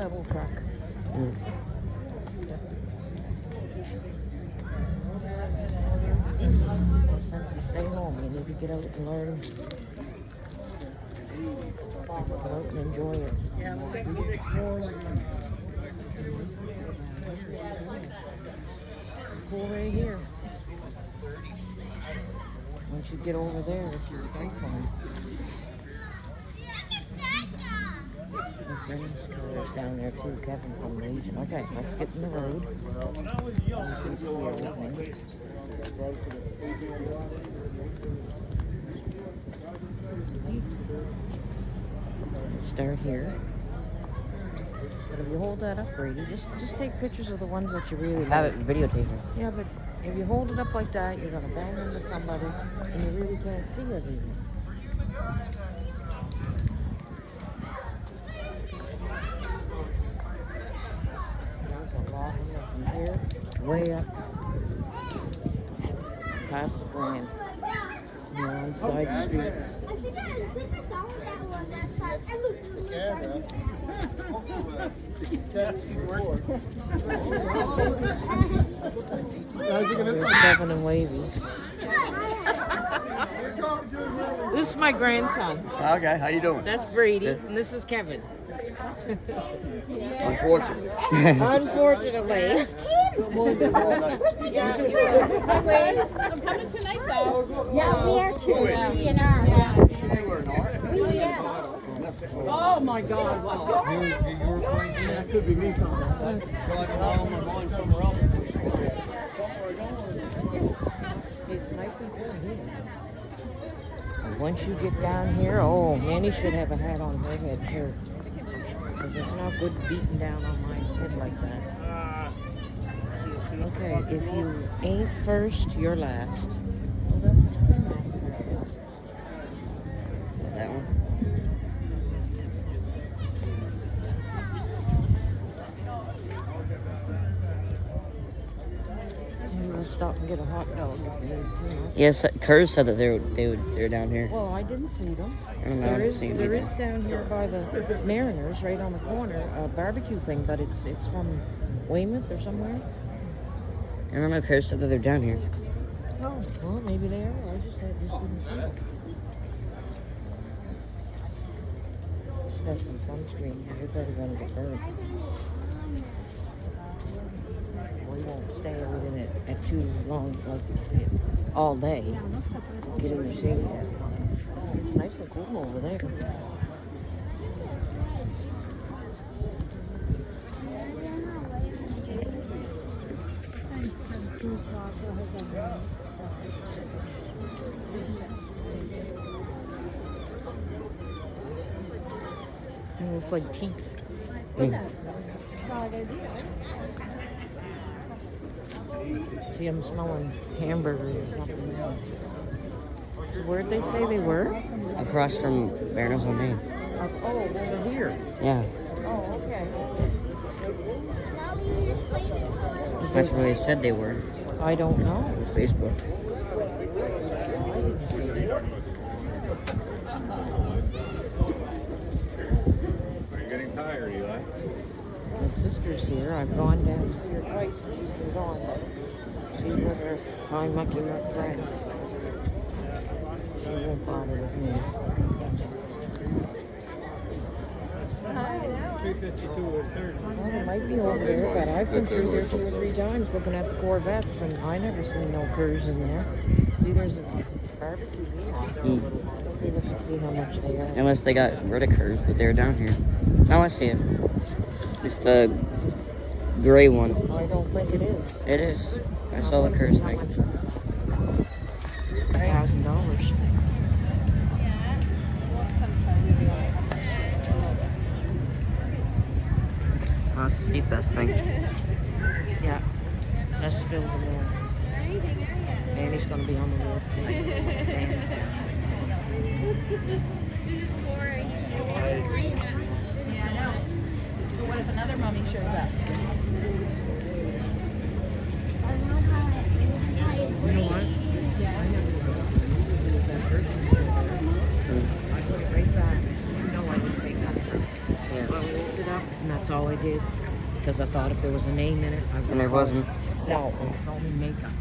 double truck. No sense to stay home. You need to get out and learn. Go out and enjoy it. Pool right here. Once you get over there, it's just fun. My friend's car is down there too, Kevin from Legion. Okay, let's get in the road. You can see everything. Start here. But if you hold that up, Brady, just take pictures of the ones that you really Have like. it videotaping. Yeah, but if you hold it up like that, you're gonna bang into somebody, and you really can't see everything. There's a lot from here, way up, past the Grand. You're on side streets. There's Kevin and Wavy. This is my grandson. Okay, how you doing? That's Brady, and this is Kevin. Unfortunately. Unfortunately. I'm coming tonight, though. Yeah, we are too. We and our. Oh my God! Wow. That could be me somewhere. Driving home, I'm on somewhere else. It's nice and cool here. And once you get down here, oh, Manny should have a hat on her head too. Because it's not good beating down on my head like that. Okay, if you ain't first, you're last. Well, that's That one. We'll stop and get a hot dog if you need to. Yes, Kurz said that they're down here. Well, I didn't see them. I don't know. There is Same there either. is down here by the Mariners, right on the corner, a barbecue thing, but it's from Weymouth or somewhere. I don't know. Kurz said that they're down here. Oh, well, maybe they are. I just didn't see them. Should have some sunscreen here. You're probably gonna get burned. We won't stay within it at too long, like it's all day. Get in the shade. It's nice and cool over there. It looks like teeth. See, I'm smelling hamburgers. Where'd they say they were? Across from Mariners on Main. Oh, over here. Yeah. Oh, okay. That's where they said they were. I don't know. On Facebook. I didn't see it. Are you getting tired, Eli? My sister's here. I've gone down to see her twice. She's been gone. She's with her my mucky muck friends. She won't bother with me. 352 or 30. Well, it might be over there, but I've been through there 2 or 3 times looking at the Corvettes, and I never seen no curs in there. See, there's a barbecue here. Hopefully we can see how much they are. Unless they got rid of Kurz, but they're down here. Oh, I see it. It's the gray one. I don't think it is. It is. I saw the Kurz thing. $1,000. Oh, it's a Seafest thing. Yeah, that's filled in there. Annie's gonna be on the roof tonight. This is boring. Yeah, I know. But what if another mummy shows up? You know what? I put it right back. You know I didn't take that. Yeah. Well, we looked it up, and that That's all I did. Because I thought if there was a name in it, I would. And there wasn't. No, it was only makeup.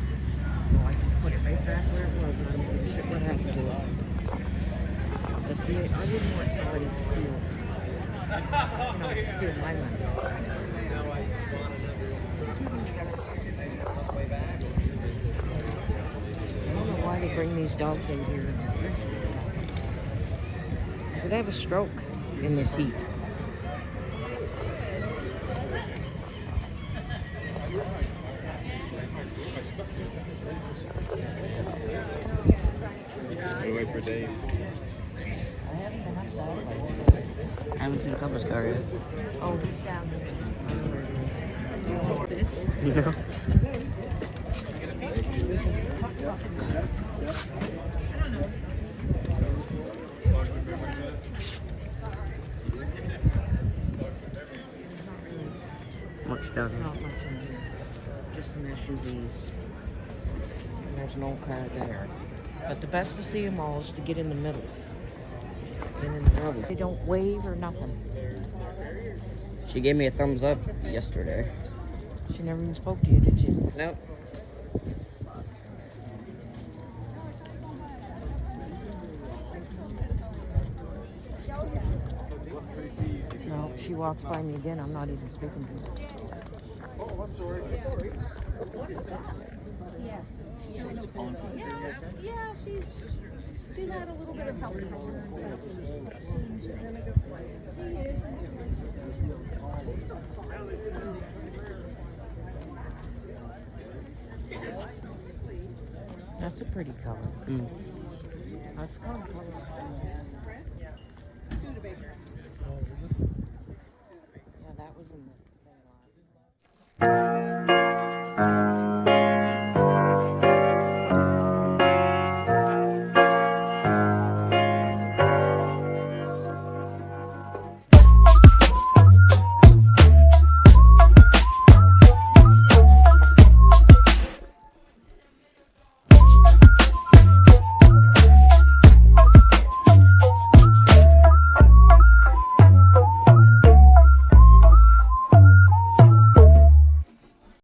So I just put it right back where it was, and I don't give a shit what happened to it. But see, I didn't want somebody to steal. Steal my money. I don't know why they bring these dogs in here. Could have a stroke in this heat. Wait for Dave. I haven't been up that way, so. I haven't seen Papa's car yet. Oh, he's down there. I know where it is. Do you want this? No. Much down here. Not much in here. Just some SUVs. And there's no car there. But the best to see them all is to get in the middle. And in the middle. They don't wave or nothing. She gave me a thumbs up yesterday. She never even spoke to you, did she? Nope. No, she walks by me again. I'm not even speaking to her. Yeah, she's had a little bit of health problems, but she's in a good place. She is. That's a pretty color. Mm. That's a fun color. Yeah, that was in the lot.